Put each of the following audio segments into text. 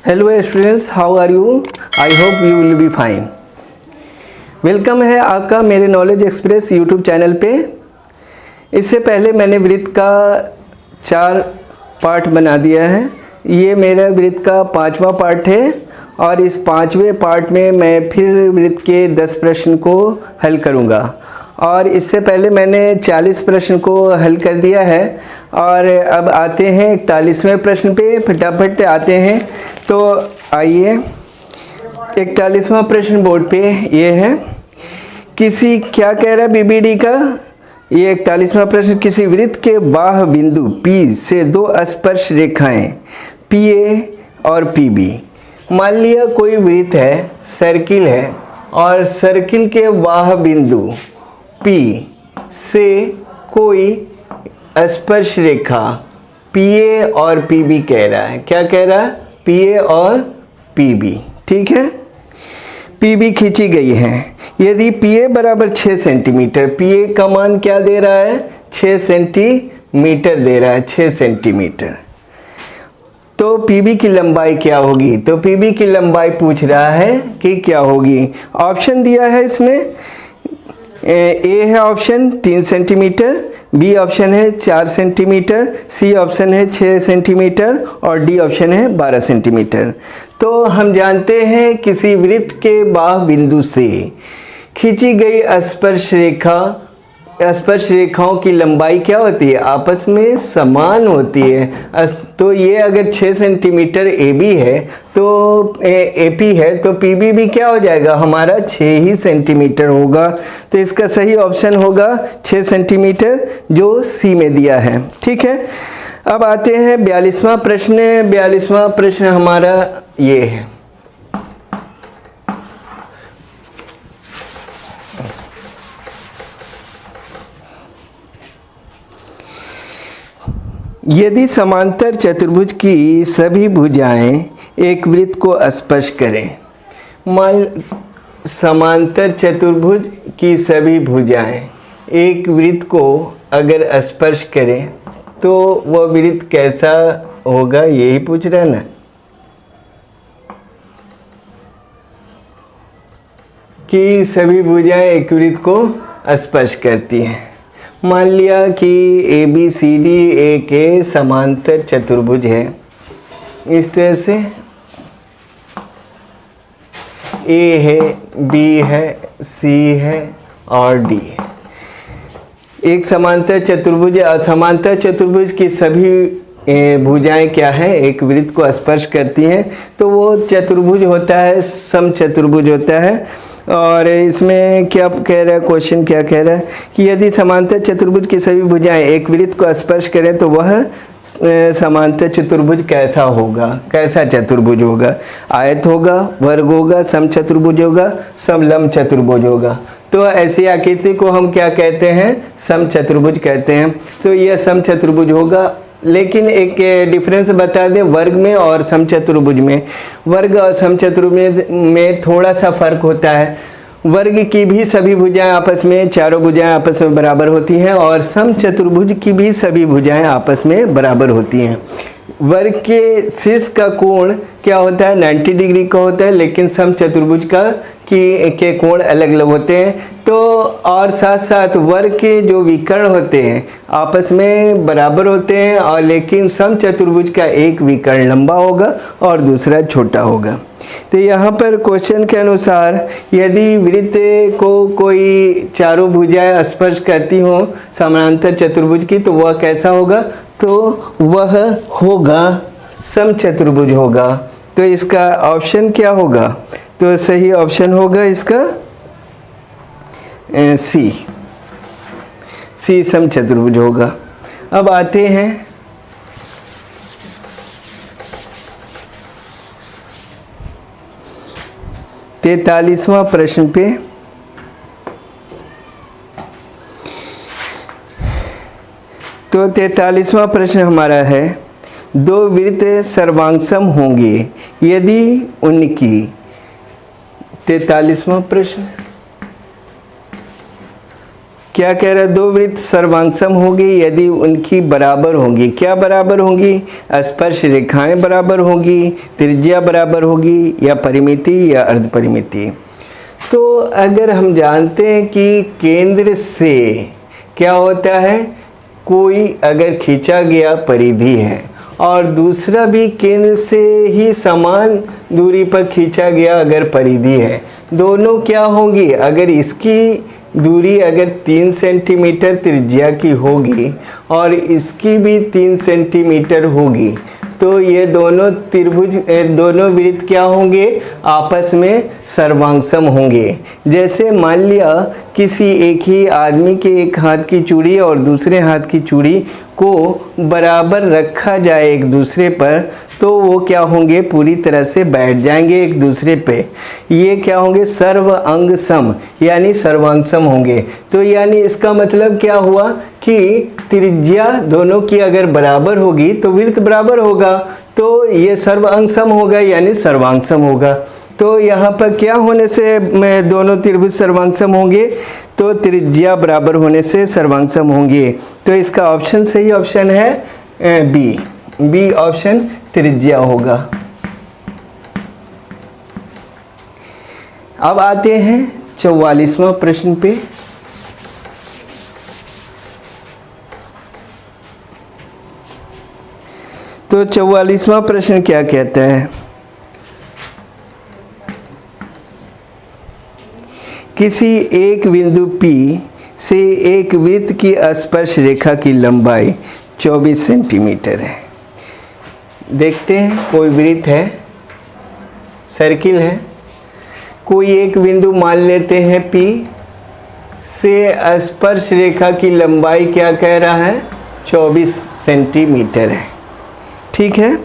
Hello students, how are you? I hope you will be fine. Welcome है आपका मेरे knowledge express YouTube channel पे। इससे पहले मैंने वृत्त का 4 पार्ट बना दिया है। ये मेरा वृत्त का 5वां पार्ट है और इस 5वें पार्ट में मैं फिर वृत्त के 10 प्रश्न को हल करूँगा। और इससे पहले मैंने 40 प्रश्न को हल कर दिया है और अब आते हैं 41वें प्रश्न पे। फटाफट आते हैं। तो आइए, 41वां प्रश्न बोर्ड पे ये है। किसी क्या कह रहा है बीबीडी का ये 41वां प्रश्न, किसी वृत्त के बाह्य बिंदु P से 2 स्पर्श रेखाएं PA और PB। मान लिया कोई वृत्त है, सर्किल है, और सर्किल के बाह्य बिंदु P से कोई स्पर्श रेखा PA और PB कह रहा है। क्या कह रहा है? PA और PB। ठीक है, PB खींची गई है। यदि PA बराबर 6 सेंटीमीटर, PA का मान क्या दे रहा है? 6 सेंटीमीटर दे रहा है, 6 सेंटीमीटर। तो PB की लंबाई क्या होगी? तो PB की लंबाई पूछ रहा है कि क्या होगी। ऑप्शन दिया है इसने। ए है ऑप्शन 3 सेंटीमीटर, बी ऑप्शन है 4 सेंटीमीटर, सी ऑप्शन है 6 सेंटीमीटर और डी ऑप्शन है 12 सेंटीमीटर। तो हम जानते हैं किसी वृत्त के बाह्य बिंदु से खींची गई स्पर्श रेखाओं की लंबाई क्या होती है? आपस में समान होती है। तो ये अगर 6 सेंटीमीटर AB है तो AP है, तो PB भी क्या हो जाएगा? हमारा 6 ही सेंटीमीटर होगा। तो इसका सही ऑप्शन होगा 6 सेंटीमीटर, जो सी में दिया है। ठीक है, अब आते हैं 42वां प्रश्न। 42वां प्रश्न हमारा ये है। यदि समांतर चतुर्भुज की सभी भुजाएं एक वृत्त को स्पर्श करें। मान समांतर चतुर्भुज की सभी भुजाएं एक वृत्त को अगर स्पर्श करें तो वह वृत्त कैसा होगा, यही पूछ रहा है ना। कि सभी भुजाएं एक वृत्त को स्पर्श करती हैं। मान लिया कि ABCD एक समांतर चतुर्भुज है। इस तरह से A है, B है, C है और D है। एक समांतर चतुर्भुज है। असमांतर चतुर्भुज की सभी भुजाएं क्या है? एक वृत्त को स्पर्श करती हैं। तो वो चतुर्भुज होता है, समचतुर्भुज होता है। और इसमें क्या कह रहा है, क्वेश्चन क्या कह रहा है कि यदि समांतर चतुर्भुज की सभी भुजाएं एक वृत्त को स्पर्श करें तो वह समांतर चतुर्भुज कैसा होगा? कैसा चतुर्भुज होगा? आयत होगा, वर्ग होगा, समचतुर्भुज होगा, समलंब चतुर्भुज होगा। तो ऐसी आकृति को हम क्या कहते हैं? समचतुर्भुज कहते हैं। तो यह समचतुर्भुज होगा। लेकिन एक डिफरेंस बता दें वर्ग में और समचतुर्भुज में। वर्ग और समचतुर्भुज में थोड़ा सा फर्क होता है। वर्ग की भी सभी भुजाएं आपस में, चारों भुजाएं आपस में बराबर होती हैं और समचतुर्भुज की भी सभी भुजाएं आपस में बराबर होती हैं। वर्ग के शीर्ष का कोण क्या होता है? 90 डिग्री का होता है, लेकिन समचतुर्भुज के कोण अलग अलग होते हैं। तो और साथ साथ वर्ग के जो विकर्ण होते हैं आपस में बराबर होते हैं, और लेकिन समचतुर्भुज का एक विकर्ण लंबा होगा और दूसरा छोटा होगा। तो यहाँ पर क्वेश्चन के अनुसार यदि वृत्त को कोई चारों भुजाएं स्पर्श करती हो समांतर चतुर्भुज की, तो वह कैसा होगा? तो वह होगा समचतुर्भुज होगा। तो इसका ऑप्शन क्या होगा? तो सही ऑप्शन होगा इसका सी समचतुर्भुज होगा। अब आते हैं 43वां प्रश्न पे। तो 43वां प्रश्न हमारा है, 2 वृत्त सर्वांगसम होंगे यदि उनकी। 43वां प्रश्न क्या कह रहा है, दो वृत्त सर्वांगसम होंगे यदि उनकी बराबर होंगी। क्या बराबर होंगी? स्पर्श रेखाएं बराबर होंगी, त्रिज्या बराबर होगी, या परिमिति या अर्ध परिमिति। तो अगर हम जानते हैं कि केंद्र से क्या होता है, कोई अगर खींचा गया परिधि है और दूसरा भी केंद्र से ही समान दूरी पर खींचा गया अगर परिधि है, दोनों क्या होंगी? अगर इसकी दूरी अगर 3 सेंटीमीटर त्रिज्या की होगी और इसकी भी 3 सेंटीमीटर होगी, तो ये दोनों त्रिभुज दोनों वृत्त क्या होंगे? आपस में सर्वांगसम होंगे। जैसे मान लिया किसी एक ही आदमी के एक हाथ की चूड़ी और दूसरे हाथ की चूड़ी को बराबर रखा जाए एक दूसरे पर, तो वो क्या होंगे? पूरी तरह से बैठ जाएंगे एक दूसरे पे। ये क्या होंगे? सर्व अंग सम, यानी सर्वांगसम होंगे। तो यानी इसका मतलब क्या हुआ कि त्रिज्या दोनों की अगर बराबर होगी तो वृत्त बराबर होगा, तो ये सर्व अंग सम होगा यानी सर्वांगसम होगा। तो यहाँ पर क्या होने से दोनों त्रिभुज सर्वांगसम होंगे? तो त्रिज्या बराबर होने से सर्वांगसम होंगे। तो इसका ऑप्शन सही ऑप्शन है बी ऑप्शन त्रिज्या होगा। अब आते हैं 44वां प्रश्न पे। तो 44वां प्रश्न क्या कहता है? किसी एक बिंदु P से एक वृत्त की स्पर्श रेखा की लंबाई 24 सेंटीमीटर है। देखते हैं, कोई वृत्त है, सर्किल है, कोई एक बिंदु मान लेते हैं P से स्पर्श रेखा की लंबाई क्या कह रहा है? 24 सेंटीमीटर है। ठीक है।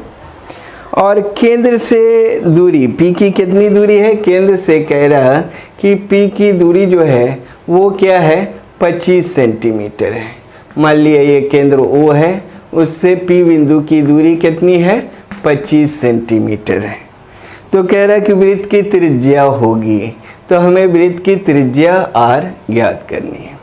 और केंद्र से दूरी P की कितनी दूरी है? केंद्र से कह रहा है कि P की दूरी जो है वो क्या है? 25 सेंटीमीटर है। मान लिया ये केंद्र O है, उससे P बिंदु की दूरी कितनी है? 25 सेंटीमीटर है। तो कह रहा है कि वृत्त की त्रिज्या होगी, तो हमें वृत्त की त्रिज्या R ज्ञात करनी है।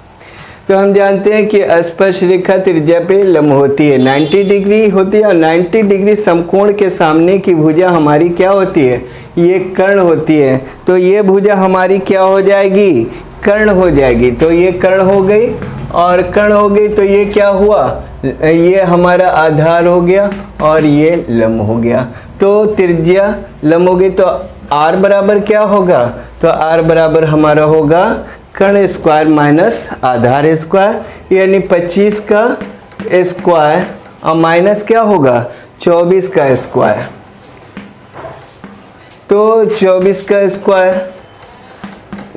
तो हम जानते हैं कि स्पर्श रेखा त्रिज्या पे लंब होती है, 90 डिग्री होती है, और 90 डिग्री समकोण के सामने की भुजा हमारी क्या होती है? ये कर्ण होती है। तो ये भुजा हमारी क्या हो जाएगी? कर्ण हो जाएगी। तो ये कर्ण हो गई, और कर्ण हो गई तो ये क्या हुआ? ये हमारा आधार हो गया और ये लंब हो गया। तो त्रिज्या लंब हो गई, तो R बराबर क्या होगा? तो R बराबर हमारा होगा कर्ण स्क्वायर माइनस आधार स्क्वायर, यानी 25 का स्क्वायर और माइनस क्या होगा? 24 का स्क्वायर। तो 24 का स्क्वायर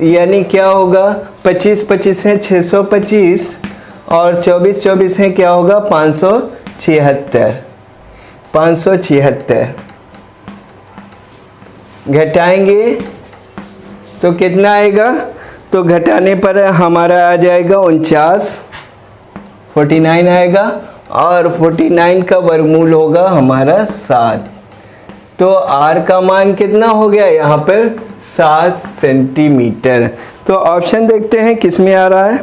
यानी क्या होगा? 25 25 है 625, और 24 24 है क्या होगा? 576। 576 घटाएंगे तो कितना आएगा? तो घटाने पर हमारा आ जाएगा 49, 49 आएगा, और 49 का वर्गमूल होगा हमारा 7। तो R का मान कितना हो गया यहाँ पर? 7 सेंटीमीटर। तो ऑप्शन देखते हैं किस में आ रहा है।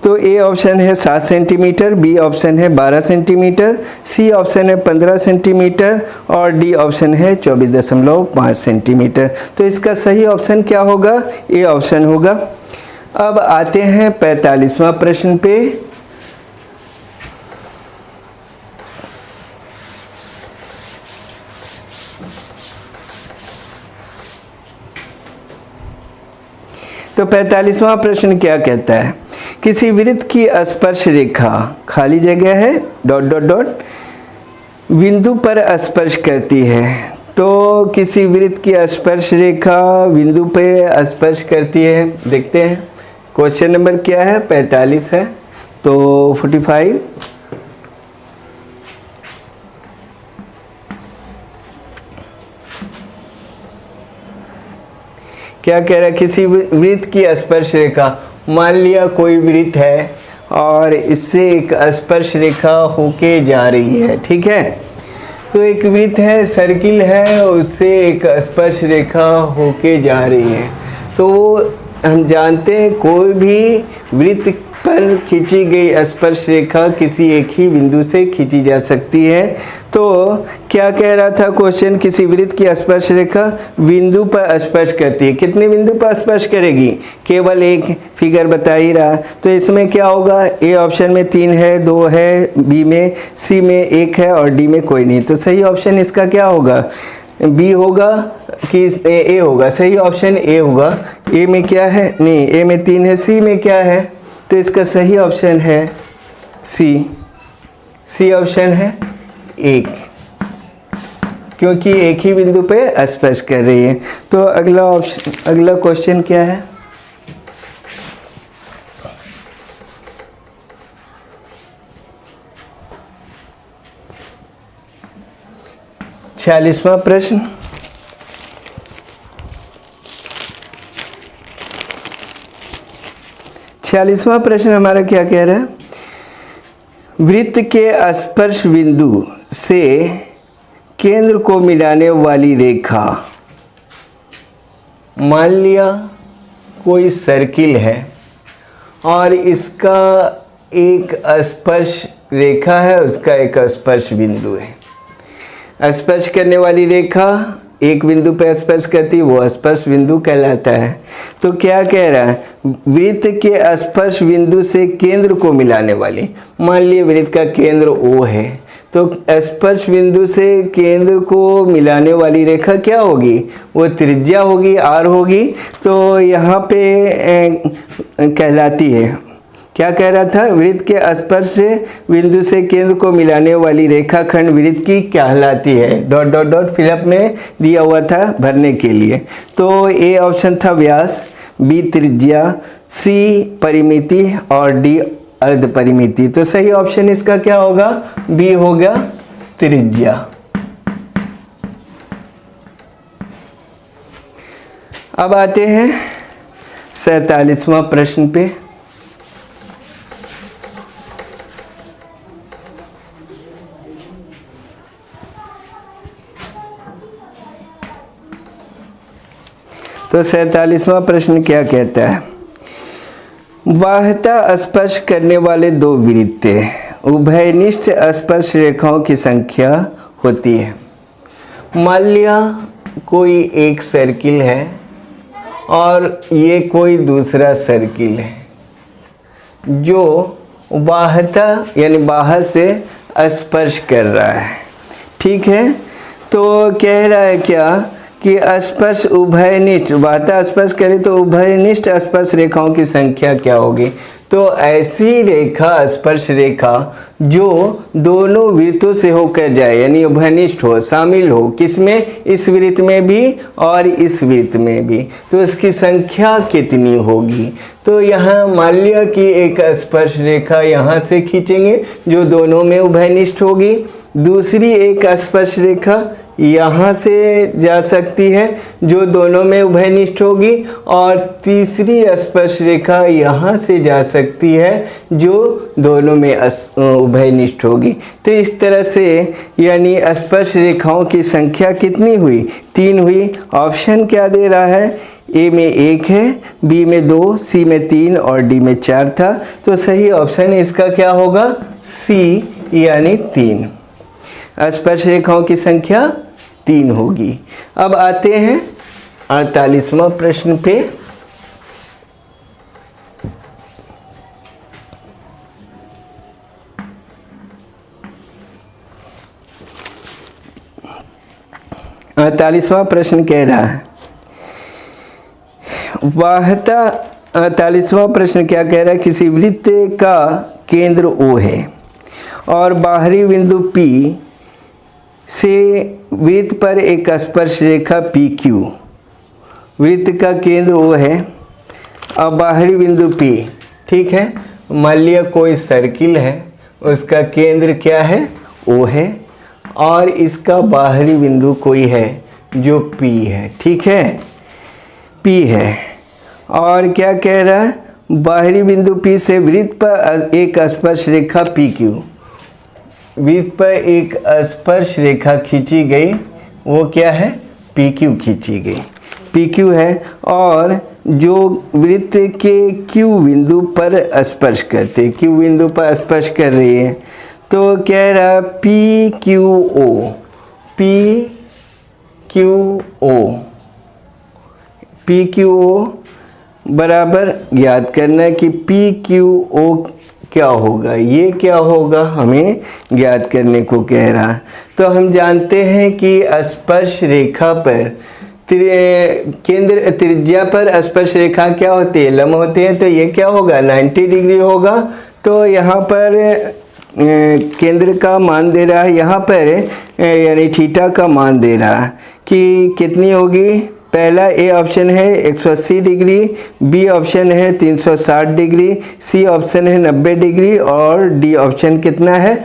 तो A ऑप्शन है 7 सेंटीमीटर, B ऑप्शन है 12 सेंटीमीटर, C ऑप्शन है 15 सेंटीमीटर, और D ऑप्शन है 24.5 सेंटीमीटर। तो इसका सही ऑप्शन क्या होगा? A ऑप्शन होगा। अब आते हैं 45वां प्रश्न पे। तो 45वां प्रश्न क्या कहता है? किसी वृत्त की स्पर्श रेखा खाली जगह है डॉट डॉट डॉट बिंदु पर स्पर्श करती है। तो किसी वृत्त की स्पर्श रेखा बिंदु पे स्पर्श करती है। देखते हैं क्वेश्चन नंबर क्या है? 45 है। तो 45 क्या कह रहा है? किसी वृत्त की स्पर्श रेखा, मान लिया कोई वृत्त है और इससे एक स्पर्श रेखा होके जा रही है। ठीक है। तो एक वृत्त है, सर्किल है, उससे एक स्पर्श रेखा होके जा रही है। तो हम जानते हैं कोई भी वृत्त पर खींची गई स्पर्श रेखा किसी एक ही बिंदु से खींची जा सकती है। तो क्या कह रहा था क्वेश्चन, किसी वृत्त की स्पर्श रेखा बिंदु पर स्पर्श करती है। कितने बिंदु पर स्पर्श करेगी, केवल एक, फिगर बता ही रहा। तो इसमें क्या होगा, ए ऑप्शन में 3 है, 2 है, बी में, सी में 1 है और डी में कोई नहीं। तो सही ऑप्शन इसका क्या होगा, बी होगा कि ए होगा। सही ऑप्शन ए होगा। ए में क्या है, नहीं, ए में 3 है, सी में क्या है, तो इसका सही ऑप्शन है सी। सी ऑप्शन है 1, क्योंकि एक ही बिंदु पे स्पर्श कर रही है। तो अगला ऑप्शन, अगला क्वेश्चन क्या है, छियालीसवां प्रश्न। छियालीसवां प्रश्न हमारा क्या कह रहा है, वृत्त के स्पर्श बिंदु से केंद्र को मिलाने वाली रेखा। मान लिया कोई सर्किल है और इसका एक स्पर्श रेखा है, उसका एक स्पर्श बिंदु है। स्पर्श करने वाली रेखा एक बिंदु पर स्पर्श करती, वो स्पर्श बिंदु कहलाता है। तो क्या कह रहा है, वृत्त के स्पर्श बिंदु से केंद्र को मिलाने वाली। मान लिया वृत्त का केंद्र O है, तो स्पर्श बिंदु से केंद्र को मिलाने वाली रेखा क्या होगी, वो त्रिज्या होगी, R होगी। तो यहाँ पे कहलाती है, क्या कह रहा था, वृत्त के स्पर्श बिंदु से केंद्र को मिलाने वाली रेखा खंड वृत्त की कहलाती है। डॉट डॉट डॉट फिलअप में दिया हुआ था भरने के लिए। तो ए ऑप्शन था व्यास, बी त्रिज्या, सी परिमिति और डी अर्ध परिमिति। तो सही ऑप्शन इसका क्या होगा, बी होगा त्रिज्या। अब आते हैं 47वां प्रश्न पे। तो 47वां प्रश्न क्या कहता है, बाह्यता स्पर्श करने वाले दो वृत्त उभयनिष्ठ स्पर्श रेखाओं की संख्या होती है। मान लिया कोई एक सर्किल है और ये कोई दूसरा सर्किल है जो बाह्यता यानी बाहर से स्पर्श कर रहा है। ठीक है, तो कह रहा है क्या कि स्पर्श उभयनिष्ठ, बाह्यता स्पर्श करे तो उभयनिष्ठ स्पर्श रेखाओं की संख्या क्या होगी। तो ऐसी रेखा, स्पर्श रेखा जो दोनों वृत्तों से होकर जाए, यानी उभयनिष्ठ हो, शामिल हो, किसमें, इस वृत्त में भी और इस वृत्त में भी, तो इसकी संख्या कितनी होगी। तो यहाँ मान लिया कि एक स्पर्श रेखा यहाँ से खींचेंगे जो दोनों में उभयनिष्ठ होगी, दूसरी एक स्पर्श रेखा यहाँ से जा सकती है जो दोनों में उभयनिष्ठ होगी, और तीसरी स्पर्श रेखा यहाँ से जा सकती है जो दोनों में उभयनिष्ठ होगी। तो इस तरह से यानी स्पर्श रेखाओं की संख्या कितनी हुई, 3 हुई। ऑप्शन क्या दे रहा है, ए में 1 है, बी में 2, सी में 3 और डी में 4 था। तो सही ऑप्शन इसका क्या होगा, सी यानी 3। स्पर्श रेखाओं की संख्या 3 होगी। अब आते हैं 48वां प्रश्न पे। अड़तालीसवां प्रश्न कह रहा है, बाह्यता। 48वां प्रश्न क्या कह रहा है, किसी वृत्त का केंद्र O है और बाहरी बिंदु P से वृत्त पर एक स्पर्श रेखा PQ। वृत्त का केंद्र O है और बाहरी बिंदु P, ठीक है। मान लिया कोई सर्किल है, उसका केंद्र क्या है, O है, और इसका बाहरी बिंदु कोई है जो P है, ठीक है, P है। और क्या कह रहा है, बाहरी बिंदु P से वृत्त पर एक स्पर्श रेखा PQ, वृत्त पर एक स्पर्श रेखा खींची गई, वो क्या है, PQ खींची गई, PQ है। और जो वृत्त के Q बिंदु पर स्पर्श करते हैं, Q बिंदु पर स्पर्श कर रही है, तो कह रहा PQO, PQO बराबर ज्ञात करना है कि PQO क्या होगा, ये क्या होगा हमें ज्ञात करने को कह रहा है। तो हम जानते हैं कि स्पर्श रेखा पर केंद्र त्रिज्या पर स्पर्श रेखा क्या होती है, लंब होते हैं, तो ये क्या होगा 90 डिग्री होगा। तो यहाँ पर केंद्र का मान दे रहा है, यहाँ पर यानी थीटा का मान दे रहा है कि कितनी होगी। पहला ए ऑप्शन है 180 डिग्री, बी ऑप्शन है 360 डिग्री, सी ऑप्शन है 90 डिग्री और डी ऑप्शन कितना है,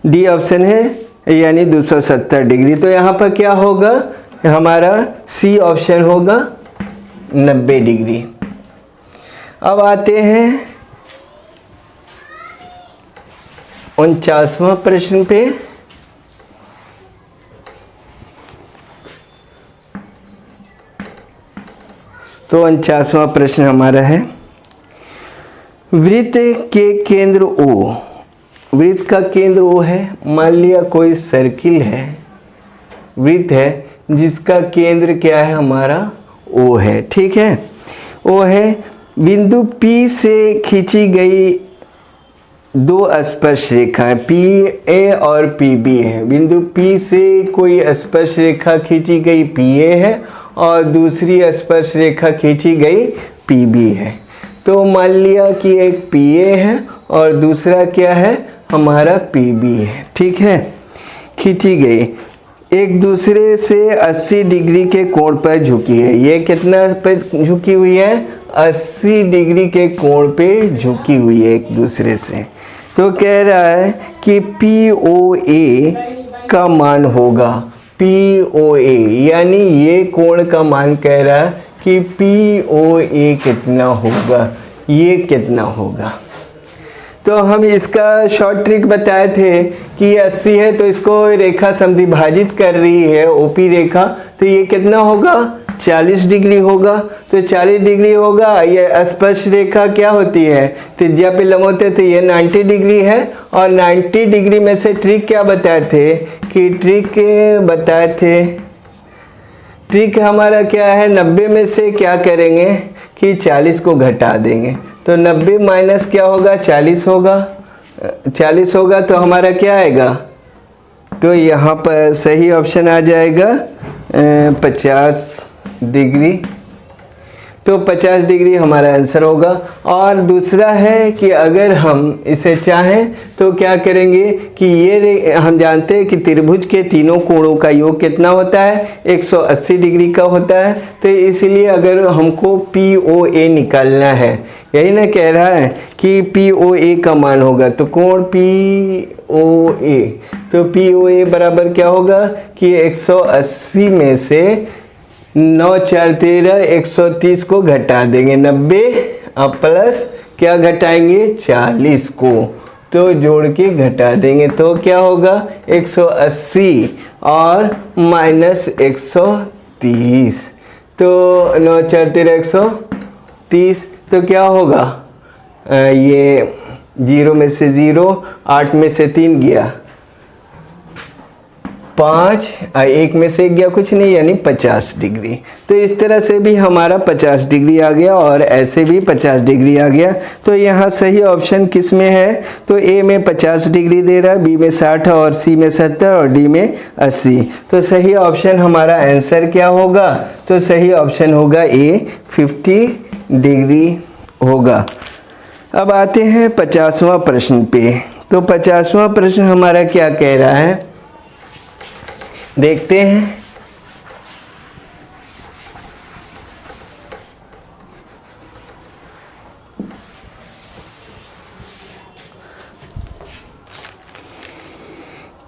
डी ऑप्शन है यानी 270 डिग्री। तो यहाँ पर क्या होगा, हमारा सी ऑप्शन होगा 90 डिग्री। अब आते हैं 49वां प्रश्न पे। तो 49वां प्रश्न हमारा है, वृत्त के केंद्र O, वृत्त का केंद्र O है, मान लिया कोई सर्किल है, वृत्त है जिसका केंद्र क्या है हमारा O है, ठीक है, O है। बिंदु P से खींची गई दो स्पर्श रेखाएं PA और PB है। बिंदु P से कोई स्पर्श रेखा खींची गई PA है और दूसरी स्पर्श रेखा खींची गई PB है। तो मान लिया कि एक PA है और दूसरा क्या है हमारा PB है, ठीक है। खींची गई एक दूसरे से 80 डिग्री के कोण पर झुकी है। ये कितना पर झुकी हुई है, 80 डिग्री के कोण पे झुकी हुई है एक दूसरे से। तो कह रहा है कि POA का मान होगा, POA यानी ये कोण का मान कह रहा है कि POA कितना होगा, ये कितना होगा। तो हम इसका शॉर्ट ट्रिक बताए थे कि 80 है तो इसको रेखा समद्विभाजित कर रही है OP रेखा, तो ये कितना होगा 40 डिग्री होगा। तो 40 डिग्री होगा, ये स्पर्श रेखा क्या होती है त्रिज्या पे लंब होते, तो ये 90 डिग्री है। और 90 डिग्री में से ट्रिक क्या बताए थे कि ट्रिक हमारा क्या है, 90 में से क्या करेंगे कि 40 को घटा देंगे। तो 90 माइनस क्या होगा 40 होगा, 40 होगा तो हमारा क्या आएगा, तो यहाँ पर सही ऑप्शन आ जाएगा 50 डिग्री। तो 50 डिग्री हमारा आंसर होगा। और दूसरा है कि अगर हम इसे चाहें तो क्या करेंगे कि ये हम जानते हैं कि त्रिभुज के तीनों कोणों का योग कितना होता है 180 डिग्री का होता है। तो इसलिए अगर हमको POA निकालना है, यही ना कह रहा है कि POA का मान होगा, तो कोण POA, तो POA बराबर क्या होगा कि 180 में से 9 4 13 130 को घटा देंगे 90 अब प्लस क्या घटाएंगे 40 को, तो जोड़ के घटा देंगे तो क्या होगा 180 और माइनस 130, तो 9 4 13 130, तो क्या होगा ये 0 में से 0, 8 में से 3 गया 5, 1 में से 1 गया कुछ नहीं, यानी 50 डिग्री। तो इस तरह से भी हमारा 50 डिग्री आ गया और ऐसे भी 50 डिग्री आ गया। तो यहाँ सही ऑप्शन किस में है, तो ए में 50 डिग्री दे रहा है, बी में 60 और सी में 70 और डी में 80। तो सही ऑप्शन हमारा आंसर क्या होगा, तो सही ऑप्शन होगा ए 50 डिग्री होगा। अब आते हैं 50वां प्रश्न पे। तो 50वां प्रश्न हमारा क्या कह रहा है, देखते हैं।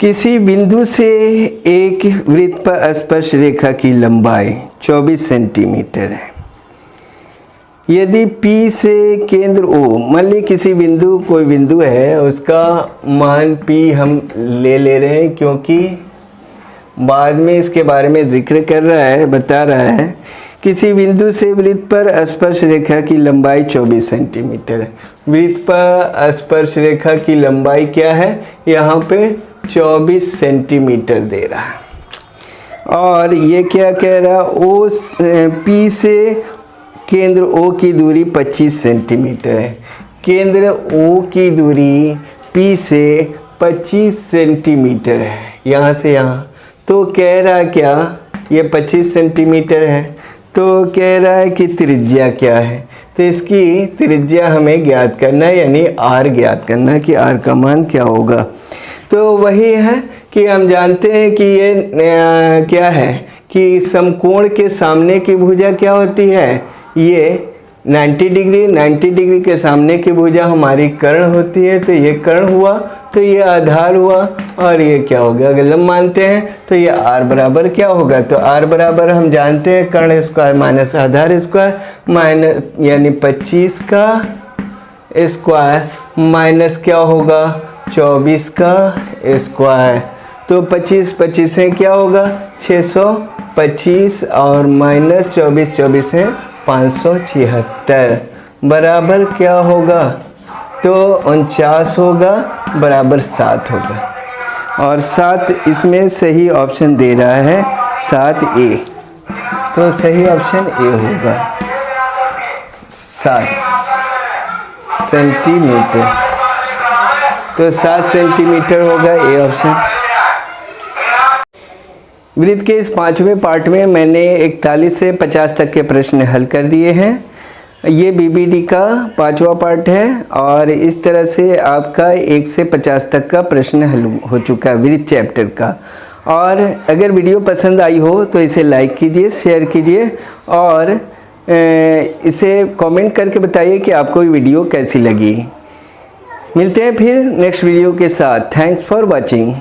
किसी बिंदु से एक वृत्त पर स्पर्श रेखा की लंबाई 24 सेंटीमीटर है। यदि P से केंद्र O, मान ली किसी बिंदु, कोई बिंदु है, उसका मान P हम ले रहे हैं क्योंकि बाद में इसके बारे में जिक्र कर रहा है, बता रहा है किसी बिंदु से वृत्त पर स्पर्श रेखा की लंबाई 24 सेंटीमीटर। वृत्त पर स्पर्श रेखा की लंबाई क्या है, यहाँ पे 24 सेंटीमीटर दे रहा है। और ये क्या कह रहा है, ओ पी से केंद्र ओ की दूरी 25 सेंटीमीटर है। केंद्र ओ की दूरी पी से 25 सेंटीमीटर है, यहाँ से यहाँ। तो कह रहा क्या, ये 25 सेंटीमीटर है, तो कह रहा है कि त्रिज्या क्या है। तो इसकी त्रिज्या हमें ज्ञात करना है, यानी आर ज्ञात करना है कि आर का मान क्या होगा। तो वही है कि हम जानते हैं कि ये क्या है कि समकोण के सामने की भुजा क्या होती है, ये 90 डिग्री के सामने की भुजा हमारी कर्ण होती है। तो ये कर्ण हुआ, तो ये आधार हुआ, और ये क्या हो गया, अगर लंब मानते हैं तो ये आर बराबर क्या होगा, तो आर बराबर हम जानते हैं कर्ण स्क्वायर माइनस आधार स्क्वायर, माइनस यानी 25 का स्क्वायर माइनस क्या होगा 24 का स्क्वायर। तो 25 है क्या होगा 625, और माइनस 24 है 576, बराबर क्या होगा, तो 49 होगा, बराबर 7 होगा। और 7 इसमें सही ऑप्शन दे रहा है 7A, तो सही ऑप्शन ए होगा 7 सेंटीमीटर। तो 7 सेंटीमीटर होगा ए ऑप्शन। वृत्त के इस 5वें पार्ट में मैंने 41 से 50 तक के प्रश्न हल कर दिए हैं। ये बीबीडी का 5वां पार्ट है, और इस तरह से आपका 1 से 50 तक का प्रश्न हल हो चुका है वृत्त चैप्टर का। और अगर वीडियो पसंद आई हो तो इसे लाइक कीजिए, शेयर कीजिए, और इसे कमेंट करके बताइए कि आपको ये वीडियो कैसी लगी। मिलते हैं फिर नेक्स्ट वीडियो के साथ। Thanks for watching.